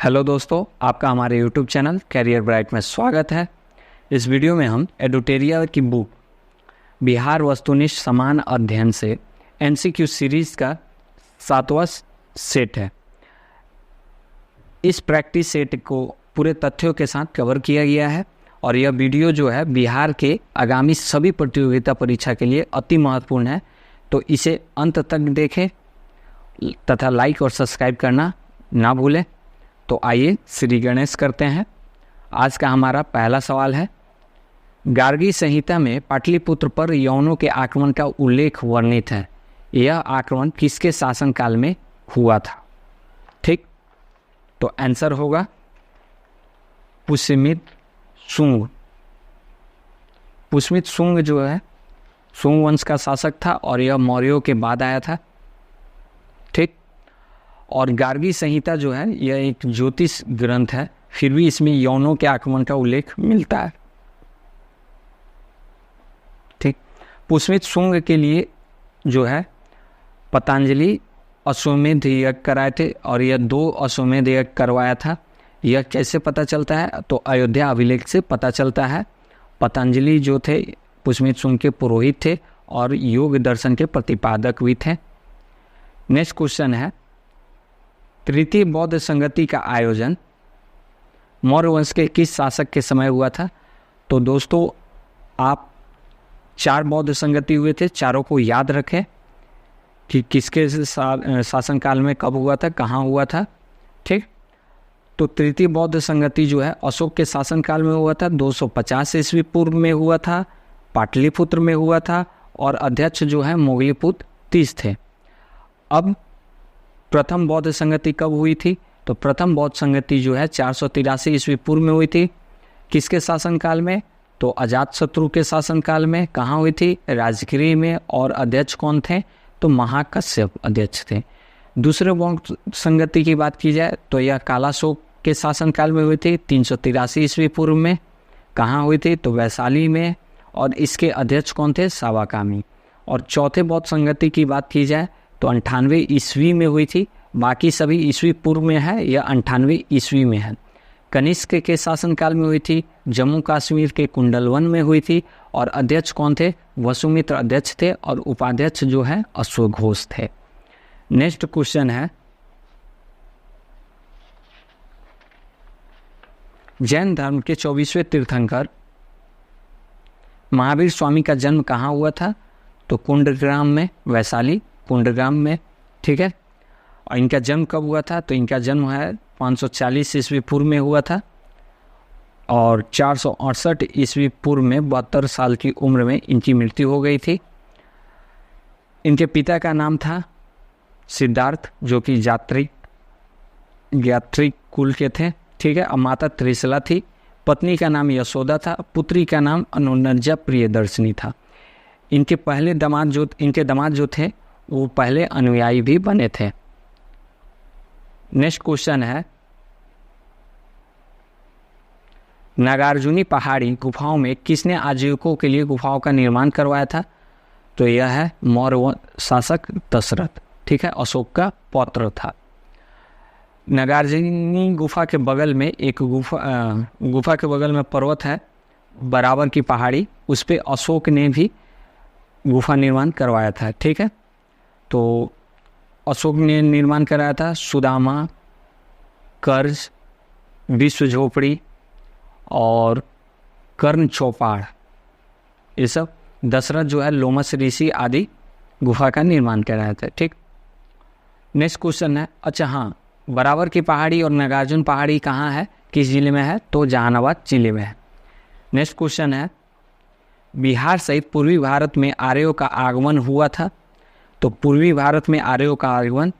Hello दोस्तों, आपका हमारे यूट्यूब चैनल कैरियर ब्राइट में स्वागत है। इस वीडियो में हम एडुटेरिया की बुक बिहार वस्तुनिष्ठ समान अध्ययन से एमसीक्यू सीरीज का 7वां सेट है। इस प्रैक्टिस सेट को पूरे तथ्यों के साथ कवर किया गया है और यह वीडियो जो है बिहार के आगामी सभी प्रतियोगिता परीक्षा के लिए अति महत्वपूर्ण है, तो इसे अंत तक देखें तथा लाइक और सब्सक्राइब करना ना भूलें। तो आइए श्री गणेश करते हैं। आज का हमारा पहला सवाल है, गार्गी संहिता में पाटलिपुत्र पर यवनों के आक्रमण का उल्लेख वर्णित है। यह आक्रमण किसके शासनकाल में हुआ था? ठीक, तो आंसर होगा पुष्यमित्र शुंग। पुष्यमित्र शुंग जो है शुंग वंश का शासक था और यह मौर्यों के बाद आया था। ठीक, और गार्गी संहिता जो है यह एक ज्योतिष ग्रंथ है, फिर भी इसमें यवनों के आक्रमण का उल्लेख मिलता है। ठीक, पुष्यमित्र शुंग के लिए जो है पतंजलि अश्वमेध यज्ञ कराए थे और यह 2 अश्वमेध यज्ञ करवाया था। यह कैसे पता चलता है? तो अयोध्या अभिलेख से पता चलता है। पतंजलि जो थे पुष्यमित्र शुंग के पुरोहित थे और योग दर्शन के प्रतिपादक भी थे। नेक्स्ट क्वेश्चन है, तृतीय बौद्ध संगति का आयोजन मौर्य वंश के किस शासक के समय हुआ था? तो दोस्तों आप 4 बौद्ध संगति हुए थे, चारों को याद रखें कि किसके शासनकाल में कब हुआ था, कहाँ हुआ था। ठीक, तो तृतीय बौद्ध संगति जो है अशोक के शासनकाल में हुआ था, 250 ईस्वी पूर्व में हुआ था, पाटलिपुत्र में हुआ था और अध्यक्ष जो है मोगलीपुत्र तीस थे। अब प्रथम बौद्ध संगति कब हुई थी? तो प्रथम बौद्ध संगति जो है 483 ईस्वी पूर्व में हुई थी। किसके शासनकाल में? तो अजातशत्रु के शासनकाल में। कहाँ हुई थी? राजगिरी में। और अध्यक्ष कौन थे? तो महाकश्यप अध्यक्ष थे। दूसरे बौद्ध संगति की बात की जाए तो यह कालाशोक के शासनकाल में हुई थी, 383 ईस्वी पूर्व में। कहाँ हुई थी? तो वैशाली में। और इसके अध्यक्ष कौन थे? सावाकामी। और चौथे बौद्ध संगति की बात की जाए तो 98 ईस्वी में हुई थी। बाकी सभी ईस्वी पूर्व में है, यह 98 ईस्वी में है। कनिष्क के शासनकाल में हुई थी, जम्मू कश्मीर के कुंडलवन में हुई थी और अध्यक्ष कौन थे? वसुमित्र अध्यक्ष थे और उपाध्यक्ष जो है अश्वघोष थे। नेक्स्ट क्वेश्चन है, जैन धर्म के 24वें तीर्थंकर महावीर स्वामी का जन्म कहाँ हुआ था? तो कुंडग्राम में, वैशाली कुंडग्राम में। ठीक है, और इनका जन्म कब हुआ था? तो इनका जन्म है 540 ईस्वी पूर्व में हुआ था और 468 ईस्वी पूर्व में 72 साल की उम्र में इनकी मृत्यु हो गई थी। इनके पिता का नाम था सिद्धार्थ, जो कि यात्रिक कुल के थे। ठीक है, और माता त्रिशला थी। पत्नी का नाम यशोदा था। पुत्री का नाम अनुनज्जा प्रियदर्शनी था। इनके दामाद जो थे वो पहले अनुयायी भी बने थे। नेक्स्ट क्वेश्चन है, नागार्जुनी पहाड़ी गुफाओं में किसने आजीविकों के लिए गुफाओं का निर्माण करवाया था? तो यह है मौर्य शासक दशरथ। ठीक है, अशोक का पौत्र था। नागार्जुनी गुफा के बगल में एक गुफा के बगल में पर्वत है, बराबर की पहाड़ी, उस पे अशोक ने भी गुफा निर्माण करवाया था। ठीक है, तो अशोक ने निर्माण कराया था। सुदामा, कर्ज, विश्व झोपड़ी और कर्ण चौपाड़, ये सब दशरथ जो है लोमस ऋषि आदि गुफा का निर्माण कराया था। ठीक, नेक्स्ट क्वेश्चन है, अच्छा हाँ, बराबर की पहाड़ी और नागार्जुन पहाड़ी कहाँ है, किस जिले में है? तो जहानाबाद जिले में है। नेक्स्ट क्वेश्चन है, बिहार सहित पूर्वी भारत में आर्यों का आगमन हुआ था? तो पूर्वी भारत में आर्यों का आगमन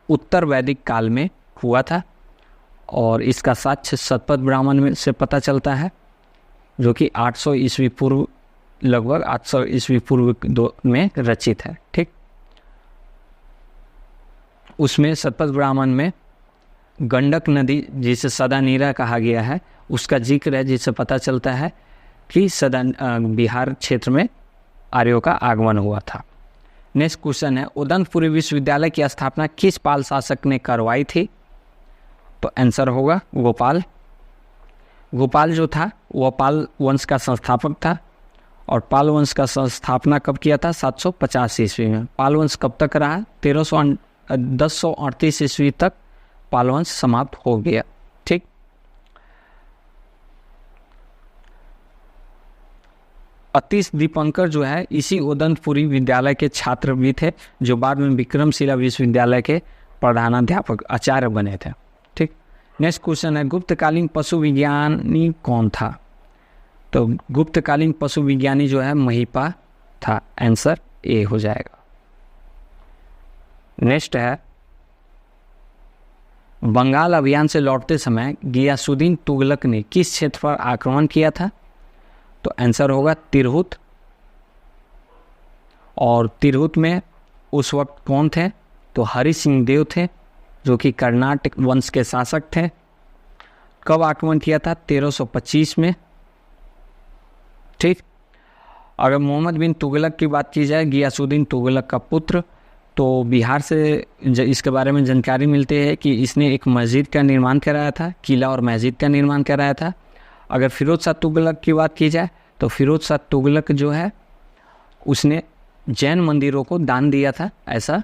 उत्तर वैदिक काल में हुआ था और इसका साक्ष्य शतपथ ब्राह्मण में से पता चलता है, जो कि 800 ईस्वी पूर्व, लगभग 800 ईस्वी पूर्व में रचित है। ठीक, उसमें शतपथ ब्राह्मण में गंडक नदी, जिसे सदानीरा कहा गया है, उसका जिक्र है, जिससे पता चलता है कि बिहार क्षेत्र में आर्यों का आगमन हुआ था। नेक्स्ट क्वेश्चन है, उदंतपुरी विश्वविद्यालय की स्थापना किस पाल शासक ने करवाई थी? तो आंसर होगा गोपाल। गोपाल जो था वह पाल वंश का संस्थापक था और पाल वंश का स्थापना कब किया था? 750 ईस्वी में। पाल वंश कब तक रहा? 1038 ईस्वी तक पाल वंश समाप्त हो गया। ठीक। अतीश दीपंकर जो है इसी उदंतपुरी विद्यालय के छात्र भी थे, जो बाद में विक्रमशिला विश्वविद्यालय के प्रधानाध्यापक आचार्य बने थे। ठीक। नेक्स्ट क्वेश्चन है, गुप्तकालीन पशु विज्ञानी कौन था? तो गुप्तकालीन पशु विज्ञानी जो है महिपा था। आंसर ए हो जाएगा। नेक्स्ट है, बंगाल अभियान से लौटते समय गियासुद्दीन तुगलक ने किस क्षेत्र पर आक्रमण किया था? तो आंसर होगा तिरहुत। और तिरहुत में उस वक्त कौन थे? तो हरि सिंह देव थे, जो कि कर्नाटक वंश के शासक थे। कब आक्रमण किया था? 1325 में। ठीक। अगर मोहम्मद बिन तुगलक की बात की जाए, गियासुद्दीन तुगलक का पुत्र, तो बिहार से इसके बारे में जानकारी मिलती है कि इसने एक मस्जिद का निर्माण कराया था, किला और मस्जिद का निर्माण कराया था। अगर फिरोज शाह तुगलक की बात की जाए तो फिरोज शाह तुगलक जो है उसने जैन मंदिरों को दान दिया था, ऐसा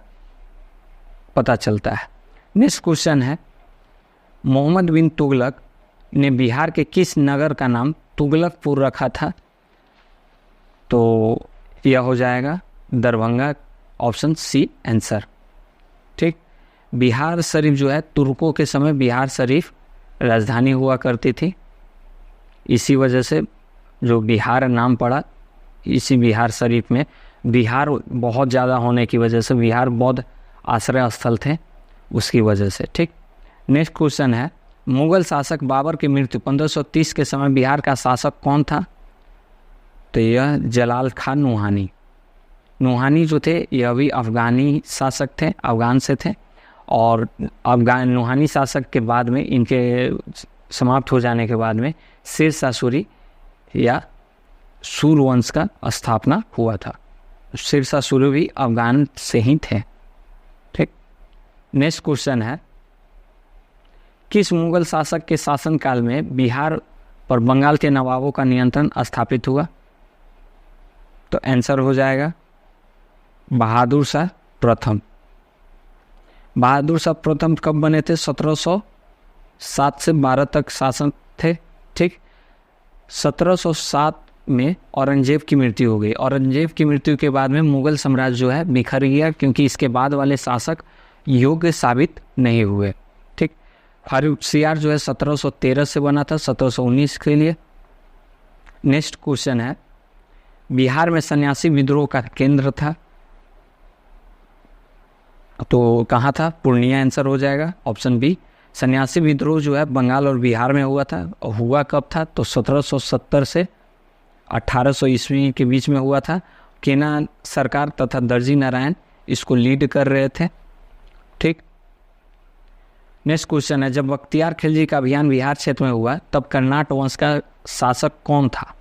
पता चलता है। नेक्स्ट क्वेश्चन है, मोहम्मद बिन तुगलक ने बिहार के किस नगर का नाम तुगलकपुर रखा था? तो यह हो जाएगा दरभंगा। Option C answer. ठीक। बिहार शरीफ जो है तुर्कों के समय बिहार शरीफ राजधानी हुआ करती थी, इसी वजह से जो बिहार नाम पड़ा, इसी बिहार शरीफ में बिहार बहुत ज़्यादा होने की वजह से बिहार बौद्ध आश्रय स्थल थे, उसकी वजह से। ठीक। नेक्स्ट क्वेश्चन है, मुगल शासक बाबर की मृत्यु 1530 के समय बिहार का शासक कौन था? तो यह जलाल खान नूहानी। नूहानी जो थे यह भी अफ़गानी शासक थे, अफ़गान से थे। और अफ़गान नूहानी शासक के बाद में, इनके समाप्त हो जाने के बाद में शेरशाह सूरी या सूर्यवंश का स्थापना हुआ था। शेरशाह सूरी भी अफ़गान से ही थे। ठीक। नेक्स्ट क्वेश्चन है, किस मुगल शासक के शासनकाल में बिहार पर बंगाल के नवाबों का नियंत्रण स्थापित हुआ? तो आंसर हो जाएगा बहादुर शाह प्रथम। बहादुर शाह प्रथम कब बने थे? 1707 से 12 तक शासन थे। ठीक। 1707 में औरंगजेब की मृत्यु हो गई। औरंगजेब की मृत्यु के बाद में मुगल साम्राज्य जो है बिखर गया, क्योंकि इसके बाद वाले शासक योग्य साबित नहीं हुए। ठीक। फारुखसियार जो है 1713 से बना था, 1719 के लिए। नेक्स्ट क्वेश्चन है, बिहार में सन्यासी विद्रोह का केंद्र था, तो कहाँ था? पूर्णिया आंसर हो जाएगा। Option B. सन्यासी विद्रोह जो है बंगाल और बिहार में हुआ था। हुआ कब था? तो 1770 से 1800 ईस्वी के बीच में हुआ था। केना सरकार तथा दर्जी नारायण इसको लीड कर रहे थे। ठीक। नेक्स्ट क्वेश्चन है, जब बख्तियार खिलजी का अभियान बिहार क्षेत्र में हुआ तब कर्नाट वंश का शासक कौन था?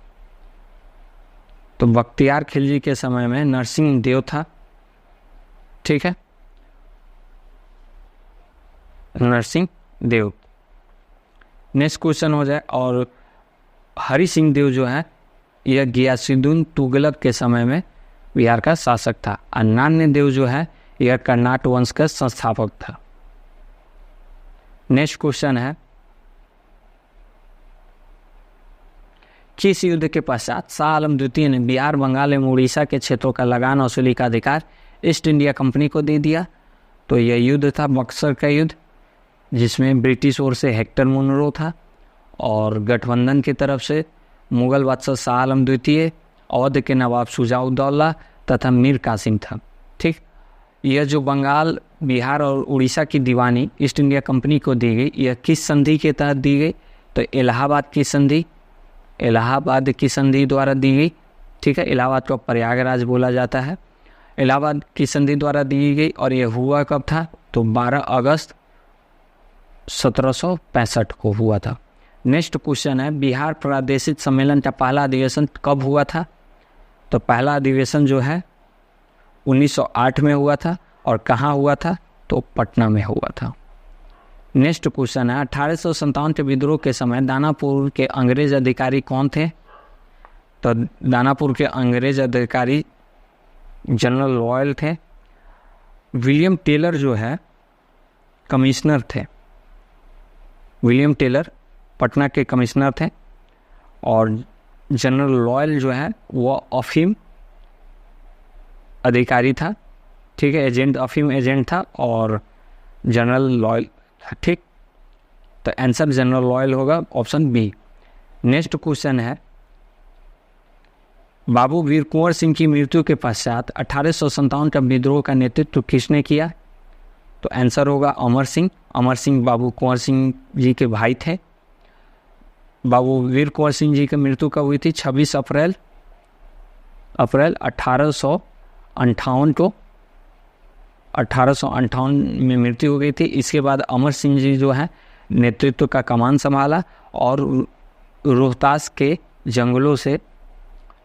तो बख्तियार खिलजी के समय में नरसिंह देव था। ठीक है, नरसिंह देव। नेक्स्ट क्वेश्चन हो जाए, और हरि सिंह देव जो है यह गियासुद्दीन तुगलक के समय में बिहार का शासक था। और नान्य देव जो है यह कर्नाट वंश का संस्थापक था। नेक्स्ट क्वेश्चन है, किस युद्ध के पश्चात शाह आलम द्वितीय ने बिहार, बंगाल एवं उड़ीसा के क्षेत्रों का लगान वसूली का अधिकार ईस्ट इंडिया कंपनी को दे दिया? तो यह युद्ध था बक्सर का युद्ध, जिसमें ब्रिटिश ओर से हेक्टर मुनरो था और गठबंधन की तरफ से मुगल बादशाह शाह आलम द्वितीय, अवध के नवाब शुजा-उद-दौला तथा मीर कासिम था। ठीक। यह जो बंगाल, बिहार और उड़ीसा की दीवानी ईस्ट इंडिया कंपनी को दी गई, यह किस संधि के तहत दी गई? तो इलाहाबाद की संधि, इलाहाबाद की संधि द्वारा दी गई। ठीक है, इलाहाबाद को प्रयागराज बोला जाता है। इलाहाबाद की संधि द्वारा दी गई और यह हुआ कब था? तो 12 अगस्त 1765 को हुआ था। नेक्स्ट क्वेश्चन है, बिहार प्रादेशिक सम्मेलन का पहला अधिवेशन कब हुआ था? तो पहला अधिवेशन जो है 1908 में हुआ था। और कहाँ हुआ था? तो पटना में हुआ था। नेक्स्ट क्वेश्चन है 1857 के विद्रोह के समय दानापुर के अंग्रेज अधिकारी कौन थे? तो दानापुर के अंग्रेज अधिकारी जनरल लॉयल थे। विलियम टेलर जो है कमिश्नर थे। विलियम टेलर पटना के कमिश्नर थे और जनरल लॉयल जो है वो अफीम अधिकारी था, ठीक है, एजेंट, अफीम एजेंट था और जनरल लॉयल था, ठीक। तो आंसर जनरल लॉयल होगा, ऑप्शन बी। नेक्स्ट क्वेश्चन है बाबू वीर कुंवर सिंह की मृत्यु के पश्चात 1857 का विद्रोह का नेतृत्व किसने किया? तो आंसर होगा अमर सिंह। अमर सिंह बाबू कुंवर सिंह जी के भाई थे। बाबू वीर कुंवर सिंह जी की मृत्यु कब हुई थी? 26 अप्रैल 1858 को 1858 में मृत्यु हो गई थी। इसके बाद अमर सिंह जी जो है नेतृत्व का कमान संभाला और रोहतास के जंगलों से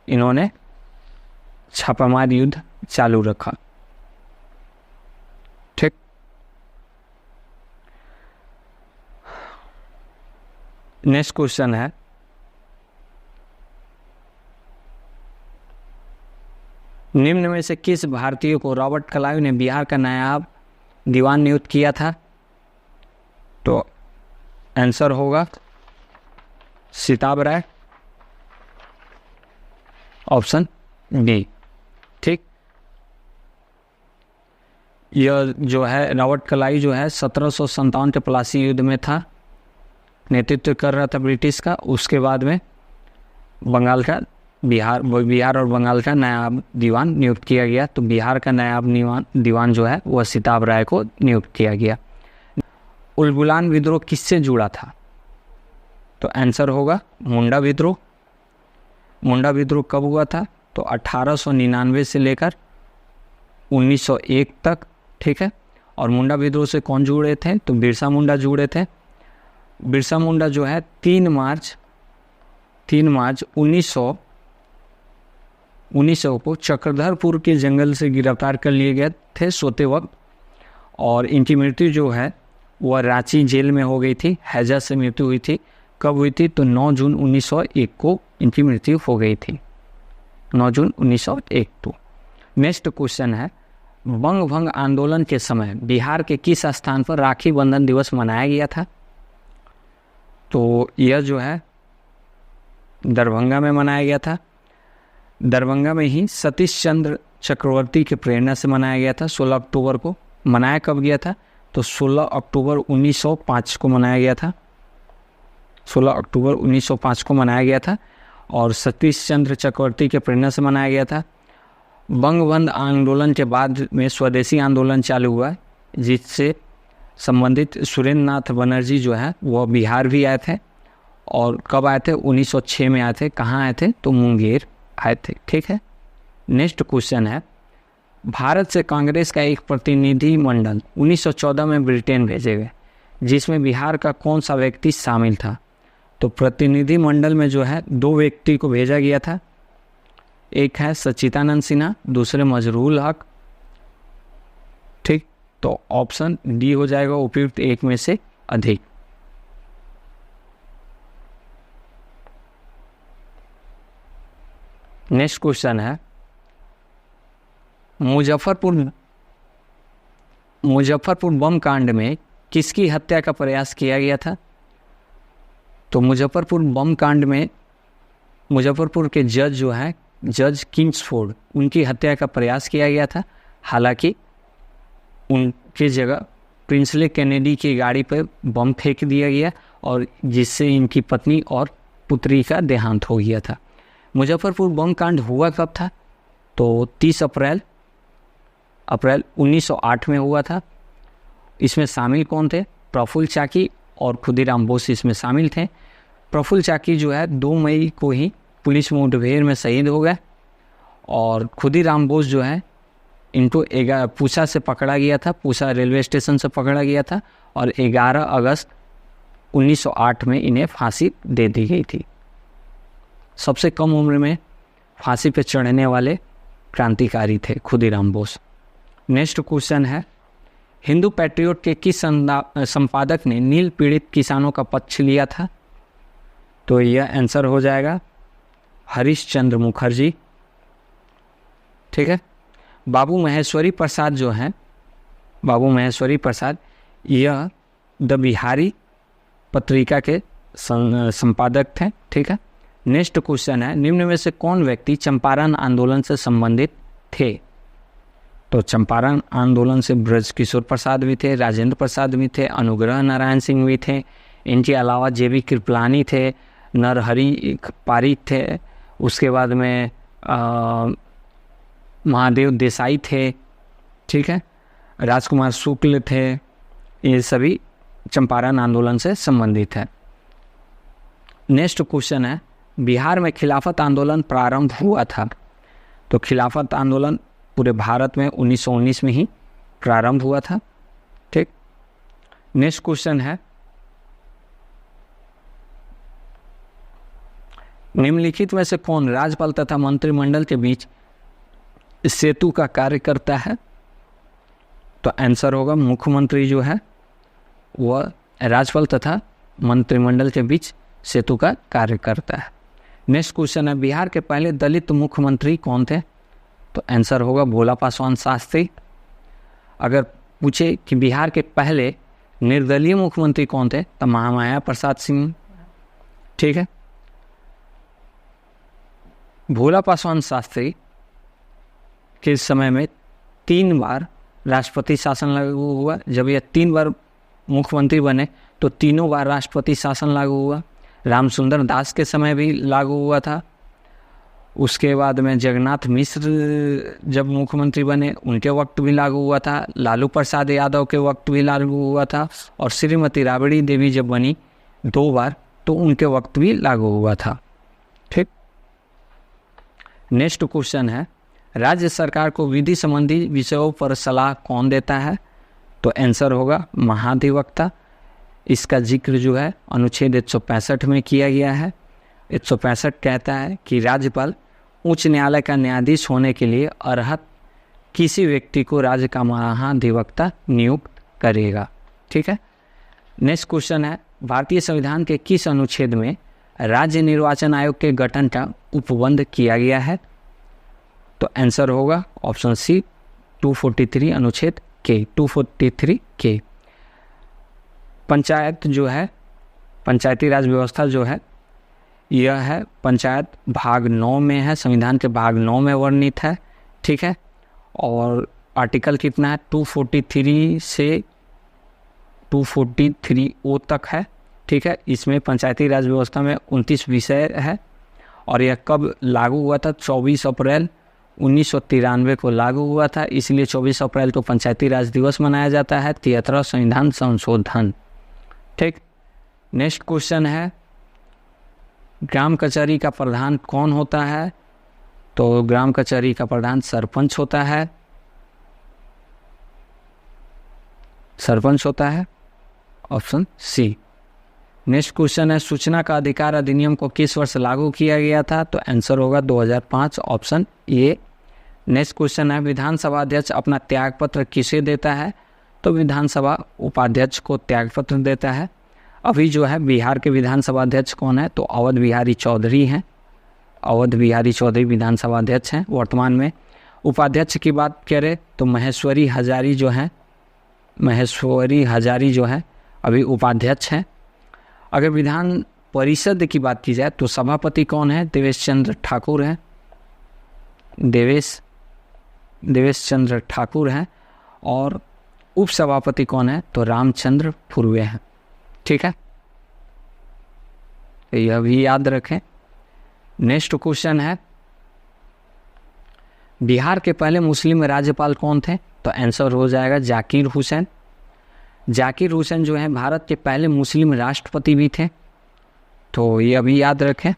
इन्होंने छापामार युद्ध चालू रखा, ठीक। नेक्स्ट क्वेश्चन है निम्न में से किस भारतीय को रॉबर्ट क्लाइव ने बिहार का नायाब दीवान नियुक्त किया था? तो आंसर होगा सिताब राय, ऑप्शन बी, ठीक। यह जो है रॉबर्ट क्लाइव जो है 1757 के प्लासी युद्ध में था, नेतृत्व कर रहा था ब्रिटिश का। उसके बाद में बंगाल का बिहार और बंगाल का नायाब दीवान नियुक्त किया गया। तो बिहार का नायाब दीवान जो है वह सिताब राय को नियुक्त किया गया। उलगुलान विद्रोह किससे जुड़ा था? तो आंसर होगा मुंडा विद्रोह। मुंडा विद्रोह कब हुआ था? तो 1899 से लेकर 1901 तक, ठीक है। और मुंडा विद्रोह से कौन जुड़े थे? तो बिरसा मुंडा जुड़े थे। बिरसा मुंडा जो है 3 मार्च 1900 को चक्रधरपुर के जंगल से गिरफ्तार कर लिए गए थे सोते वक्त, और इनकी मृत्यु जो है वह रांची जेल में हो गई थी। हैजा से मृत्यु हुई थी। कब हुई थी? तो 9 जून 1901 को इनकी मृत्यु हो गई थी, 9 जून 1901 को। नेक्स्ट क्वेश्चन है बंग भंग आंदोलन के समय बिहार के किस स्थान पर राखी बंधन दिवस मनाया गया था? तो यह जो है दरभंगा में मनाया गया था। दरभंगा में ही सतीश चंद्र चक्रवर्ती की प्रेरणा से मनाया गया था। 16 अक्टूबर को मनाया कब गया था? तो 16 अक्टूबर 1905 को मनाया गया था। 16 अक्टूबर 1905 को मनाया गया था और सतीश चंद्र चक्रवर्ती के प्रेरणा से मनाया गया था। बंगबंध आंदोलन के बाद में स्वदेशी आंदोलन चालू हुआ, जिससे संबंधित सुरेंद्र नाथ बनर्जी जो है वह बिहार भी आए थे। और कब आए थे? 1906 में आए थे। कहाँ आए थे? तो मुंगेर आए थे, ठीक है। नेक्स्ट क्वेश्चन है भारत से कांग्रेस का एक प्रतिनिधि मंडल 1914 में ब्रिटेन भेजे गए, जिसमें बिहार का कौन सा व्यक्ति शामिल था? तो प्रतिनिधि मंडल में जो है 2 व्यक्ति को भेजा गया था। एक है सच्चिदानंद सिन्हा, दूसरे मजरूल हक, ठीक। तो ऑप्शन डी हो जाएगा उपयुक्त एक में से अधिक। नेक्स्ट क्वेश्चन है मुजफ्फरपुर बम कांड में किसकी हत्या का प्रयास किया गया था? तो मुजफ्फरपुर बम कांड में मुजफ्फरपुर के जज जो है जज किंग्सफोर्ड, उनकी हत्या का प्रयास किया गया था। हालांकि उनकी जगह प्रिंसली कैनेडी की गाड़ी पर बम फेंक दिया गया और जिससे इनकी पत्नी और पुत्री का देहांत हो गया था। मुजफ्फरपुर बम कांड हुआ कब था? तो 30 अप्रैल 1908 में हुआ था। इसमें शामिल कौन थे? प्रफुल्ल चाकी और खुदीराम बोस इसमें शामिल थे। प्रफुल्ल चाकी जो है 2 मई को ही पुलिस मुठभेड़ में शहीद हो गए और खुदीराम बोस जो है इनको पूसा से पकड़ा गया था, पूसा रेलवे स्टेशन से पकड़ा गया था और 11 अगस्त 1908 में इन्हें फांसी दे दी गई थी। सबसे कम उम्र में फांसी पर चढ़ने वाले क्रांतिकारी थे खुदीराम बोस। नेक्स्ट क्वेश्चन है हिंदू पैट्रियोट के किस संपादक ने नील पीड़ित किसानों का पक्ष लिया था? तो यह आंसर हो जाएगा हरीश चंद्र मुखर्जी। ठीक है। बाबू महेश्वरी प्रसाद जो हैं, बाबू महेश्वरी प्रसाद, यह द बिहारी पत्रिका के संपादक थे। ठीक है। नेक्स्ट क्वेश्चन है, निम्न में से कौन व्यक्ति चंपारण आंदोलन से संबंधित थे? तो चंपारण आंदोलन से ब्रज किशोर प्रसाद भी थे, राजेंद्र प्रसाद भी थे, अनुग्रह नारायण सिंह भी थे, इनके अलावा जेबी कृपलानी थे, नरहरि पारिक थे, उसके बाद में महादेव देसाई थे। ठीक है। राजकुमार शुक्ल थे। ये सभी चंपारण आंदोलन से संबंधित है। नेक्स्ट क्वेश्चन है, बिहार में खिलाफत आंदोलन प्रारंभ हुआ था? तो खिलाफत आंदोलन पूरे भारत में 1919 में ही प्रारंभ हुआ था। ठीक। नेक्स्ट क्वेश्चन है, निम्नलिखित में से कौन राज्यपाल तथा मंत्रिमंडल के बीच सेतु का कार्य करता है? तो आंसर होगा मुख्यमंत्री जो है वह राज्यपाल तथा मंत्रिमंडल के बीच सेतु का कार्य करता है। नेक्स्ट क्वेश्चन है, बिहार के पहले दलित मुख्यमंत्री कौन थे? तो आंसर होगा भोला पासवान शास्त्री। अगर पूछे कि बिहार के पहले निर्दलीय मुख्यमंत्री कौन थे, तो महामाया प्रसाद सिंह। ठीक है। भोला पासवान शास्त्री के समय में 3 बार राष्ट्रपति शासन लागू हुआ। जब यह 3 बार मुख्यमंत्री बने तो तीनों बार राष्ट्रपति शासन लागू हुआ। रामसुंदर दास के समय भी लागू हुआ था। उसके बाद में जगन्नाथ मिश्र जब मुख्यमंत्री बने उनके वक्त भी लागू हुआ था। लालू प्रसाद यादव के वक्त भी लागू हुआ था। और श्रीमती राबड़ी देवी जब बनी 2 बार तो उनके वक्त भी लागू हुआ था। ठीक। नेक्स्ट क्वेश्चन है, राज्य सरकार को विधि संबंधी विषयों पर सलाह कौन देता है? तो आंसर होगा महाधिवक्ता। इसका जिक्र जो है अनुच्छेद 165 में किया गया है। 165 कहता है कि राज्यपाल उच्च न्यायालय का न्यायाधीश होने के लिए अर्हत किसी व्यक्ति को राज्य का महाधिवक्ता नियुक्त करेगा। ठीक है। नेक्स्ट क्वेश्चन है, भारतीय संविधान के किस अनुच्छेद में राज्य निर्वाचन आयोग के गठन का उपबंध किया गया है? तो आंसर होगा ऑप्शन सी 243 अनुच्छेद के 243 के। पंचायत जो है, पंचायती राज व्यवस्था जो है, यह है पंचायत भाग 9 में है, संविधान के भाग 9 में वर्णित है। ठीक है। और आर्टिकल कितना है? 243 से 243 ओ तक है। ठीक है। इसमें पंचायती राज व्यवस्था में 29 विषय है। और यह कब लागू हुआ था? 24 अप्रैल 1993 को लागू हुआ था। इसलिए 24 अप्रैल को पंचायती राज दिवस मनाया जाता है। 73वां संविधान संशोधन। ठीक। नेक्स्ट क्वेश्चन है, ग्राम कचहरी का प्रधान कौन होता है? तो ग्राम कचहरी का प्रधान सरपंच होता है। सरपंच होता है, ऑप्शन सी। नेक्स्ट क्वेश्चन है, सूचना का अधिकार अधिनियम को किस वर्ष लागू किया गया था? तो आंसर होगा 2005, ऑप्शन ए। नेक्स्ट क्वेश्चन है, विधानसभा अध्यक्ष अपना त्यागपत्र किसे देता है? तो विधानसभा उपाध्यक्ष को त्यागपत्र देता है। अभी जो है बिहार के विधानसभा अध्यक्ष कौन है? तो अवध बिहारी चौधरी हैं। अवध बिहारी चौधरी विधानसभा अध्यक्ष हैं वर्तमान में। उपाध्यक्ष की बात करें तो महेश्वरी हजारी जो हैं, महेश्वरी हजारी जो है अभी उपाध्यक्ष हैं। अगर विधान परिषद की बात की जाए तो सभापति कौन है? देवेश चंद्र ठाकुर हैं। देवेश चंद्र ठाकुर हैं। और उपसभापति कौन है? तो रामचंद्र फुरवे हैं। ठीक है। तो यह भी याद रखें। नेक्स्ट क्वेश्चन है, बिहार के पहले मुस्लिम राज्यपाल कौन थे? तो आंसर हो जाएगा जाकिर हुसैन। जाकिर हुसैन जो है भारत के पहले मुस्लिम राष्ट्रपति भी थे। तो ये अभी याद रखें।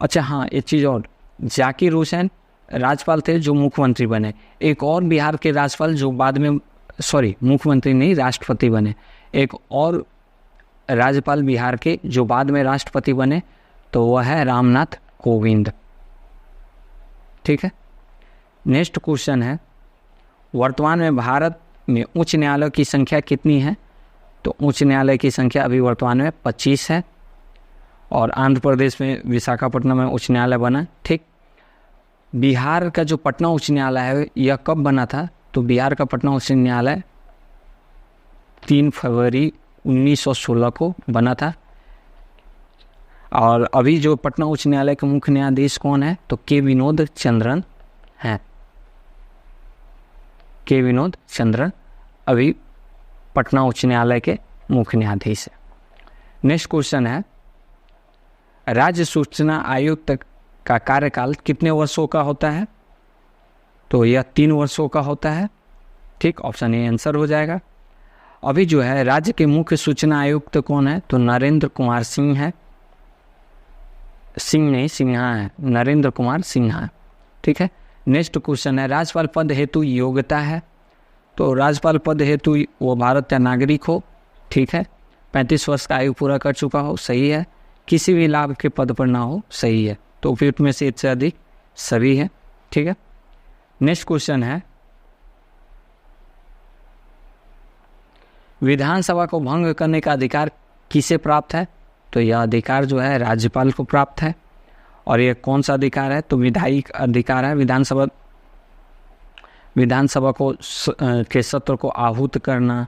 अच्छा हाँ, एक चीज़ और, जाकिर हुसैन राज्यपाल थे जो मुख्यमंत्री बने। एक और बिहार के राज्यपाल जो बाद में, मुख्यमंत्री नहीं, राष्ट्रपति बने। एक और राज्यपाल बिहार के जो बाद में राष्ट्रपति बने तो वह है रामनाथ कोविंद। ठीक है। नेक्स्ट क्वेश्चन है, वर्तमान में भारत में उच्च न्यायालय की संख्या कितनी है? तो उच्च न्यायालय की संख्या अभी वर्तमान में 25 है और आंध्र प्रदेश में विशाखापट्टनम में उच्च न्यायालय बना। ठीक, बिहार का जो पटना उच्च न्यायालय है यह कब बना था? तो बिहार का पटना उच्च न्यायालय 3 फरवरी 1916 को बना था। और अभी जो पटना उच्च न्यायालय के मुख्य न्यायाधीश कौन है? तो के विनोद चंद्रन हैं। के विनोद चंद्रन अभी पटना उच्च न्यायालय के मुख्य न्यायाधीश है। नेक्स्ट क्वेश्चन है, राज्य सूचना आयुक्त का कार्यकाल कितने वर्षों का होता है? तो यह 3 वर्षों का होता है। ठीक, ऑप्शन ए आंसर हो जाएगा। अभी जो है राज्य के मुख्य सूचना आयुक्त कौन है? तो नरेंद्र कुमार सिंह है। सिंह नहीं, सिन्हा है, नरेंद्र कुमार सिन्हा। ठीक है। नेक्स्ट क्वेश्चन है, राज्यपाल पद हेतु योग्यता है? तो राज्यपाल पद हेतु वो भारत का नागरिक हो। ठीक है। 35 वर्ष का आयु पूरा कर चुका हो, सही है। किसी भी लाभ के पद पर ना हो, सही है। तो उपयुक्त में से एक से अधिक सभी है। ठीक है। नेक्स्ट क्वेश्चन है, विधानसभा को भंग करने का अधिकार किसे प्राप्त है? तो यह अधिकार जो है राज्यपाल को प्राप्त है। और यह कौन सा अधिकार है? तो विधायिक अधिकार है। विधानसभा को के सत्र को आहूत करना,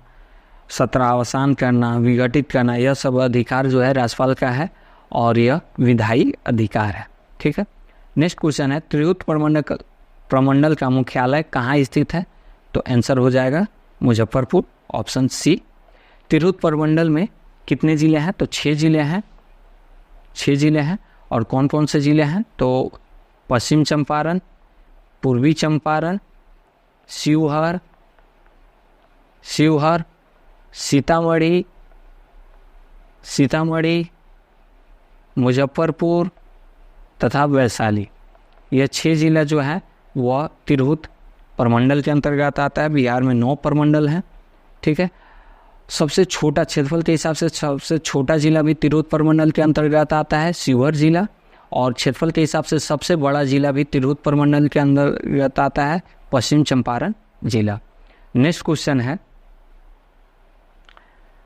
सत्र अवसान करना, विघटित करना, यह सब अधिकार जो है राज्यपाल का है और यह विधायी अधिकार है। ठीक है। नेक्स्ट क्वेश्चन है, त्रिहुत प्रमंडल का मुख्यालय कहाँ स्थित है? तो आंसर हो जाएगा मुजफ्फरपुर, ऑप्शन सी। त्रिहुत प्रमंडल में कितने जिले हैं? तो 6 जिले हैं। 6 जिले हैं। और कौन कौन से जिले हैं? तो पश्चिम चंपारण, पूर्वी चंपारण, शिवहर, सीतामढ़ी, मुजफ्फरपुर तथा वैशाली। यह 6 जिला जो है वह त्रिहुत प्रमंडल के अंतर्गत आता है। बिहार में 9 प्रमंडल हैं। ठीक है। सबसे छोटा क्षेत्रफल के हिसाब से सबसे छोटा जिला भी त्रिहुत प्रमंडल के अंतर्गत आता है, शिवहर जिला। और क्षेत्रफल के हिसाब से सबसे बड़ा जिला भी त्रिहुत प्रमंडल के अंतर्गत आता है, पश्चिम चंपारण जिला। नेक्स्ट क्वेश्चन है,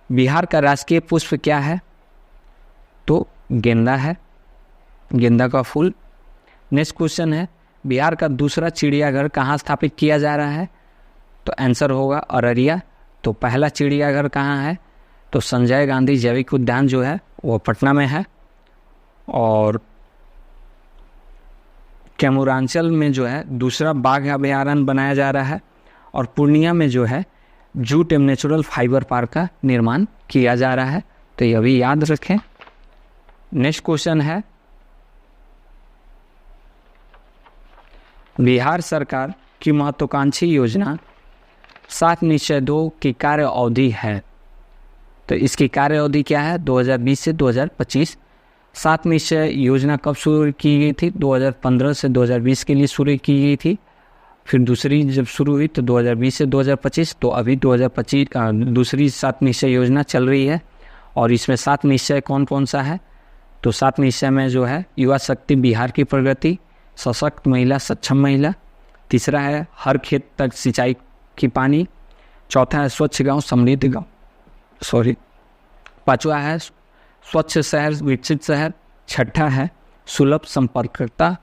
बिहार का राष्ट्रीय पुष्प क्या है? तो गेंदा है, गेंदा का फूल। नेक्स्ट क्वेश्चन है, बिहार का दूसरा चिड़ियाघर कहाँ स्थापित किया जा रहा है? तो आंसर होगा अररिया। तो पहला चिड़ियाघर कहाँ है? तो संजय गांधी जैविक उद्यान जो है वो पटना में है। और कैमूरांचल में जो है दूसरा बाघ अभयारण्य बनाया जा रहा है। और पूर्णिया में जो है जूट एवं नेचुरल फाइबर पार्क का निर्माण किया जा रहा है। तो ये भी याद रखें। नेक्स्ट क्वेश्चन है, बिहार सरकार की महत्वाकांक्षी योजना 7 निश्चय 2 की कार्य अवधि है। तो इसकी कार्य अवधि क्या है? 2020 से 2025। 7 निश्चय योजना कब शुरू की गई थी? 2015 से 2020 के लिए शुरू की गई थी। फिर दूसरी जब शुरू हुई तो 2020 से 2025। तो अभी 2025 दूसरी 7 निश्चय योजना चल रही है। और इसमें 7 निश्चय कौन कौन सा है? तो 7 निश्चय में जो है युवा शक्ति बिहार की प्रगति, सशक्त महिला सक्षम महिला, तीसरा है हर खेत तक सिंचाई की पानी, चौथा है स्वच्छ गांव समृद्ध गांव, पांचवा है स्वच्छ शहर विकसित शहर, छठा है सुलभ संपर्कता,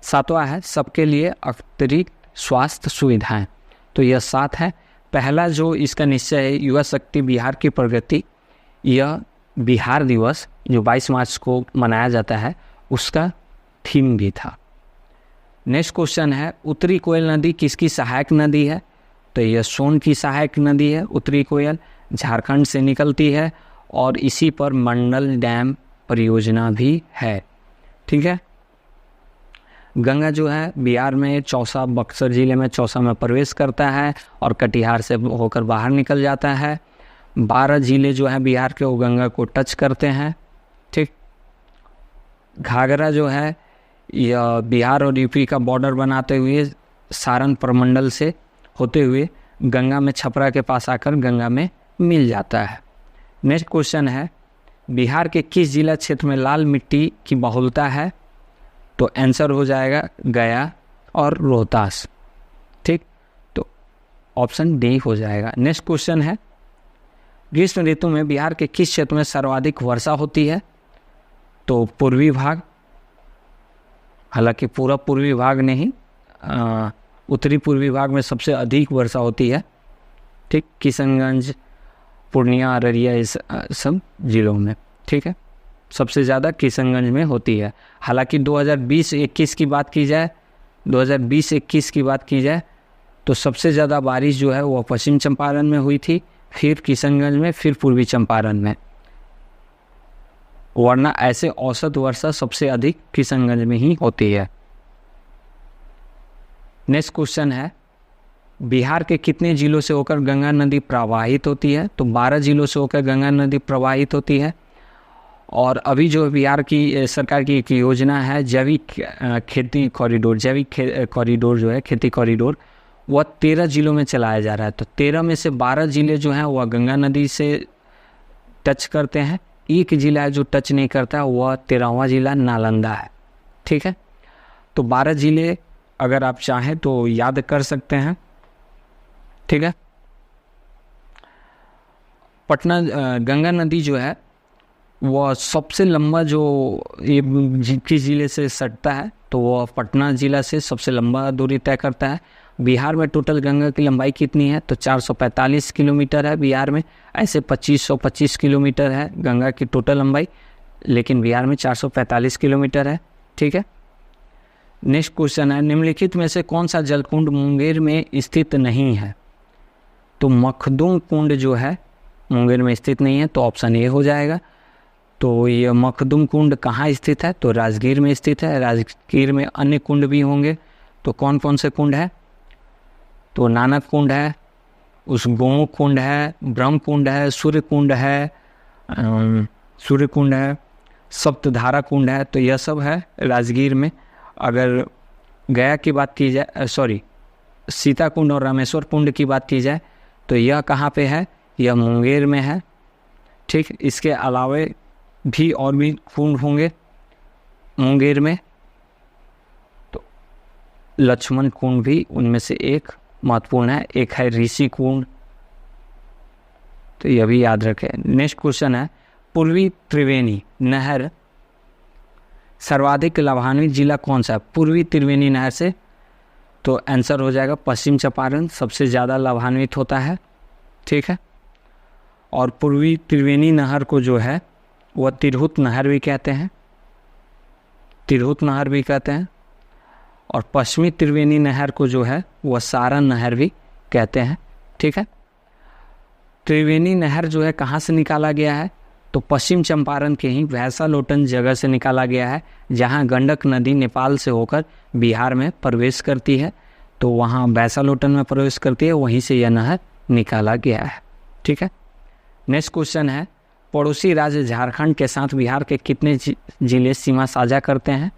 सातवां है सबके लिए अतिरिक्त स्वास्थ्य सुविधाएं। तो यह 7 है। पहला जो इसका निश्चय है युवा शक्ति बिहार की प्रगति, यह बिहार दिवस जो 22 मार्च को मनाया जाता है उसका थीम भी था। नेक्स्ट क्वेश्चन है, उत्तरी कोयल नदी किसकी सहायक नदी है? तो यह सोन की सहायक नदी है। उत्तरी कोयल झारखंड से निकलती है और इसी पर मंडल डैम परियोजना भी है। ठीक है। गंगा जो है बिहार में चौसा, बक्सर जिले में चौसा में प्रवेश करता है और कटिहार से होकर बाहर निकल जाता है। 12 जिले जो है बिहार के वो गंगा को टच करते हैं। ठीक। घाघरा जो है यह बिहार और यूपी का बॉर्डर बनाते हुए सारण प्रमंडल से होते हुए गंगा में छपरा के पास आकर गंगा में मिल जाता है। नेक्स्ट क्वेश्चन है, बिहार के किस जिला क्षेत्र में लाल मिट्टी की बहुलता है? तो आंसर हो जाएगा गया और रोहतास। ठीक। तो ऑप्शन डी हो जाएगा। नेक्स्ट क्वेश्चन है, ग्रीष्म ऋतु में बिहार के किस क्षेत्र में सर्वाधिक वर्षा होती है? तो पूर्वी भाग, हालांकि पूरा पूर्वी भाग नहीं, उत्तरी पूर्वी भाग में सबसे अधिक वर्षा होती है। ठीक, किशनगंज, पूर्णिया, अररिया, इस सब जिलों में। ठीक है, सबसे ज़्यादा किशनगंज में होती है। हालांकि 2020-21 की बात की जाए, 2020-21 की बात की जाए तो सबसे ज़्यादा बारिश जो है वो पश्चिम चंपारण में हुई थी, फिर किशनगंज में, फिर पूर्वी चंपारण में, वरना ऐसे औसत वर्षा सबसे अधिक किशनगंज में ही होती है। नेक्स्ट क्वेश्चन है, बिहार के कितने जिलों से होकर गंगा नदी प्रवाहित होती है? तो 12 जिलों से होकर गंगा नदी प्रवाहित होती है। और अभी जो बिहार की सरकार की एक योजना है जैविक खेती कॉरिडोर, जैविक कॉरिडोर जो है, खेती कॉरिडोर, वह 13 जिलों में चलाया जा रहा है। तो 13 में से 12 जिले जो हैं वह गंगा नदी से टच करते हैं। एक जिला है जो टच नहीं करता, वह 13वां जिला नालंदा है। ठीक है, तो 12 जिले अगर आप चाहें तो याद कर सकते हैं। ठीक है, पटना गंगा नदी जो है वह सबसे लंबा जो ये किस जिले से सटता है, तो वह पटना जिला से सबसे लंबा दूरी तय करता है। बिहार में टोटल गंगा की लंबाई कितनी है? तो 445 किलोमीटर है बिहार में। ऐसे 2525 किलोमीटर है गंगा की टोटल लंबाई, लेकिन बिहार में 445 किलोमीटर है। ठीक है, नेक्स्ट क्वेश्चन है, निम्नलिखित में से कौन सा जलकुंड मुंगेर में स्थित नहीं है? तो मखदूम कुंड जो है मुंगेर में स्थित नहीं है, तो ऑप्शन ए हो जाएगा। तो ये मखदूम कुंड कहाँ स्थित है? तो राजगीर में स्थित है। राजगीर में अन्य कुंड भी होंगे, तो कौन कौन से कुंड है? तो नानक कुंड है, उस गोमुख कुंड है, ब्रह्म कुंड है, सूर्य कुंड है, सप्तधारा कुंड है। तो यह सब है राजगीर में। अगर गया की बात की जाए, सीता कुंड और रामेश्वर कुंड की बात की जाए तो यह कहाँ पे है? यह मुंगेर में है। ठीक, इसके अलावा भी और भी कुंड होंगे मुंगेर में, तो लक्ष्मण कुंड भी उनमें से एक महत्वपूर्ण है। एक है ऋषि कुंड, तो यह भी याद रखें। नेक्स्ट क्वेश्चन है, पूर्वी त्रिवेणी नहर सर्वाधिक लाभान्वित जिला कौन सा है? पूर्वी त्रिवेणी नहर से, तो आंसर हो जाएगा पश्चिम चंपारण सबसे ज़्यादा लाभान्वित होता है। ठीक है, और पूर्वी त्रिवेणी नहर को जो है वह तिरहुत नहर भी कहते हैं, और पश्चिमी त्रिवेणी नहर को जो है वह सारण नहर भी कहते हैं। ठीक है, त्रिवेणी नहर जो है कहाँ से निकाला गया है? तो पश्चिम चंपारण के ही भैंसालोटन जगह से निकाला गया है, जहाँ गंडक नदी नेपाल से होकर बिहार में प्रवेश करती है। तो वहाँ भैंसालोटन में प्रवेश करती है, वहीं से यह नहर निकाला गया है। ठीक है, नेक्स्ट क्वेश्चन है, पड़ोसी राज्य झारखंड के साथ बिहार के कितने जिले सीमा साझा करते हैं?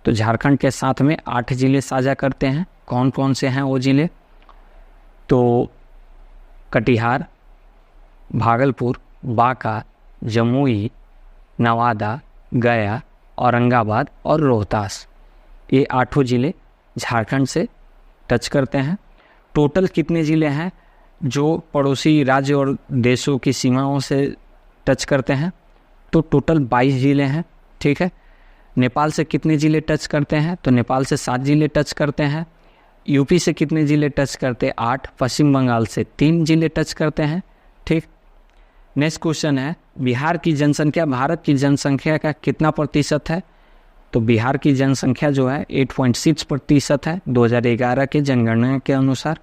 तो झारखंड के साथ में 8 जिले साझा करते हैं। कौन कौन से हैं वो जिले? तो कटिहार, भागलपुर, बांका, जमुई, नवादा, गया, औरंगाबाद और रोहतास, ये 8 जिले झारखंड से टच करते हैं। टोटल कितने ज़िले हैं जो पड़ोसी राज्य और देशों की सीमाओं से टच करते हैं? तो टोटल 22 ज़िले हैं। ठीक है, नेपाल से कितने ज़िले टच करते हैं? तो नेपाल से 7 ज़िले टच करते हैं। यूपी से कितने ज़िले टच करते हैं? 8। पश्चिम बंगाल से 3 ज़िले टच करते हैं। ठीक, नेक्स्ट क्वेश्चन है, बिहार की जनसंख्या भारत की जनसंख्या का कितना प्रतिशत है? तो बिहार की जनसंख्या जो है 8.6% है 2011 के जनगणना के अनुसार,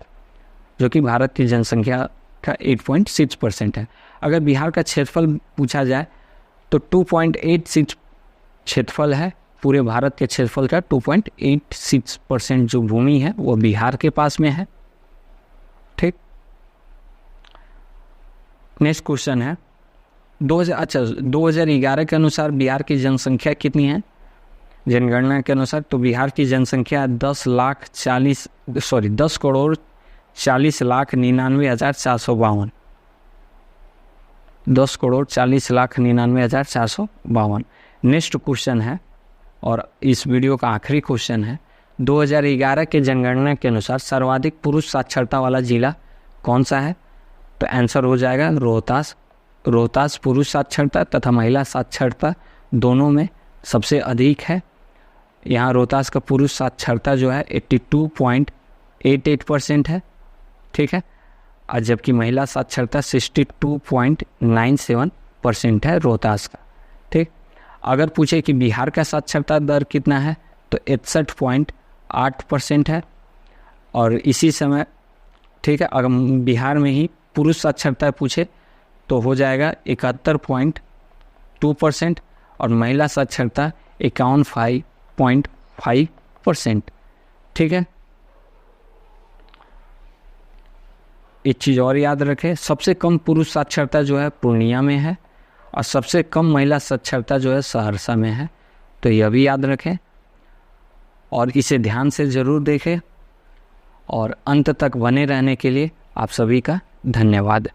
जो कि भारत की जनसंख्या का 8.6% है। अगर बिहार का क्षेत्रफल पूछा जाए तो 2.86 क्षेत्रफल है। पूरे भारत के क्षेत्रफल का 2.86% जो भूमि है वो बिहार के पास में है। ठीक, नेक्स्ट क्वेश्चन है, 2011 के अनुसार बिहार की जनसंख्या कितनी है जनगणना के अनुसार? तो बिहार की जनसंख्या 10,40,99,452। 10,40,99,452। नेक्स्ट क्वेश्चन है, और इस वीडियो का आखिरी क्वेश्चन है, 2011 के जनगणना के अनुसार सर्वाधिक पुरुष साक्षरता वाला जिला कौन सा है? तो आंसर हो जाएगा रोहतास। रोहतास पुरुष साक्षरता तथा महिला साक्षरता दोनों में सबसे अधिक है। यहाँ रोहतास का पुरुष साक्षरता जो है 82.88% है, ठीक है, और जबकि महिला साक्षरता 62.97% है रोहतास का, ठीक। अगर पूछे कि बिहार का साक्षरता दर कितना है तो 61.8% है। और इसी समय, ठीक है, अगर बिहार में ही पुरुष साक्षरता पूछे तो हो जाएगा 71.2% और महिला साक्षरता 51.5%, ठीक है। एक चीज़ और याद रखें, सबसे कम पुरुष साक्षरता जो है पूर्णिया में है और सबसे कम महिला साक्षरता जो है सहरसा में है, तो यह भी याद रखें और इसे ध्यान से ज़रूर देखें। और अंत तक बने रहने के लिए आप सभी का धन्यवाद।